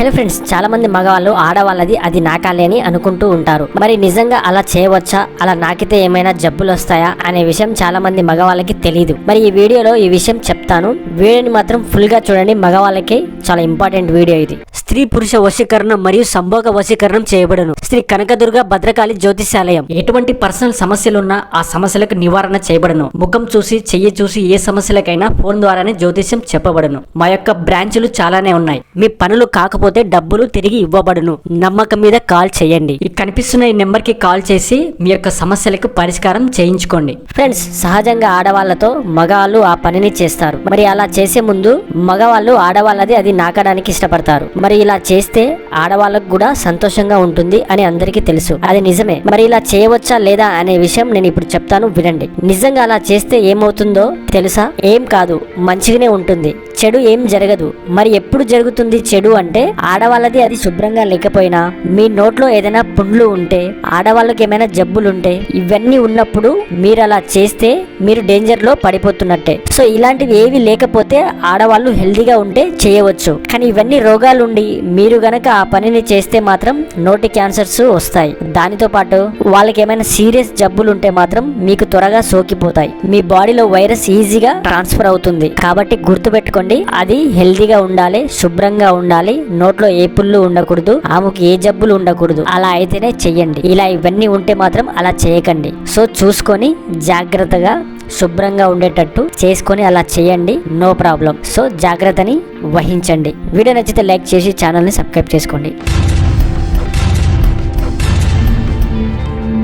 Hello friends, చాలా మంది మగవాళ్ళు ఆడవాళ్ళది అది నాకాలి అని అనుకుంటూ ఉంటారు. మరి నిజంగా అలా చేయవచ్చా? అలా నాకితే ఏమైనా జబ్బులు వస్తాయా అనే విషయం చాలా మంది మగవాళ్ళకి తెలియదు. మరి ఈ వీడియోలో ఈ విషయం చెప్తాను. వీడియోని మాత్రం ఫుల్ గా చూడండి. మగవాళ్ళకి చాలా ఇంపార్టెంట్ వీడియో ఇది. స్త్రీ పురుష వశీకరణం మరియు సంభోగ వశీకరణం చేయబడును. శ్రీ కనకదుర్గ భద్రకాళి జ్యోతిషాలయం. ఎటువంటి పర్సనల్ సమస్యలున్నా ఆ సమస్యలకు నివారణ చేయబడును. ముఖం చూసి చెయ్యి చూసి ఏ సమస్యలకైనా ఫోన్ ద్వారానే జ్యోతిష్యం చెప్పబడును. మా యొక్క బ్రాంచులు చాలానే ఉన్నాయి. మీ పనులు కాకపోతే డబ్బులు తిరిగి ఇవ్వబడును. నమ్మకం మీద కాల్ చేయండి. ఈ కనిపిస్తున్న ఈ నెంబర్ కి కాల్ చేసి మీ యొక్క సమస్యలకు పరిష్కారం చేయించుకోండి. ఫ్రెండ్స్, సహజంగా ఆడవాళ్లతో మగవాళ్ళు ఆ పనిని చేస్తారు. మరి అలా చేసే ముందు మగవాళ్ళు ఆడవాళ్ళది అది నాకడానికి ఇష్టపడతారు. మరి ఇలా చేస్తే ఆడవాళ్ళకు కూడా సంతోషంగా ఉంటుంది అని అందరికీ తెలుసు. అది నిజమే. మరి ఇలా చేయవచ్చా లేదా అనే విషయం నేను ఇప్పుడు చెప్తాను, వినండి. నిజంగా అలా చేస్తే ఏమవుతుందో తెలుసా? ఏం కాదు, మంచిగానే ఉంటుంది. చెడు ఏం జరగదు. మరి ఎప్పుడు జరుగుతుంది చెడు అంటే, ఆడవాళ్ళది అది శుభ్రంగా లేకపోయినా, మీ నోట్లో ఏదైనా పుండ్లు ఉంటే, ఆడవాళ్ళకి ఏమైనా జబ్బులుంటే, ఇవన్నీ ఉన్నప్పుడు మీరు అలా చేస్తే మీరు డేంజర్ లో పడిపోతున్నట్టే. సో ఇలాంటివి ఏవి లేకపోతే ఆడవాళ్ళు హెల్దీగా ఉంటే చేయవచ్చు. కానీ ఇవన్నీ రోగాలుండి మీరు గనక ఆ పనిని చేస్తే మాత్రం నోటి క్యాన్సర్స్ వస్తాయి. దానితో పాటు వాళ్ళకి ఏమైనా సీరియస్ జబ్బులు ఉంటే మాత్రం మీకు త్వరగా సోకిపోతాయి. మీ బాడీలో వైరస్ ఈజీగా ట్రాన్స్ఫర్ అవుతుంది. కాబట్టి గుర్తుపెట్టుకోండి, అది హెల్దీగా ఉండాలి, శుభ్రంగా ఉండాలి, నోట్లో ఏ పుళ్ళు ఉండకూడదు, ఆమెకు ఏ జబ్బులు ఉండకూడదు. అలా అయితేనే చెయ్యండి. ఇలా ఇవన్నీ ఉంటే మాత్రం అలా చేయకండి. సో చూసుకొని జాగ్రత్తగా శుభ్రంగా ఉండేటట్టు చేసుకొని అలా చేయండి. No problem. సో జాగ్రత్తని వహించండి. వీడియో నచ్చితే లైక్ చేసి ఛానల్ని సబ్స్క్రైబ్ చేసుకోండి.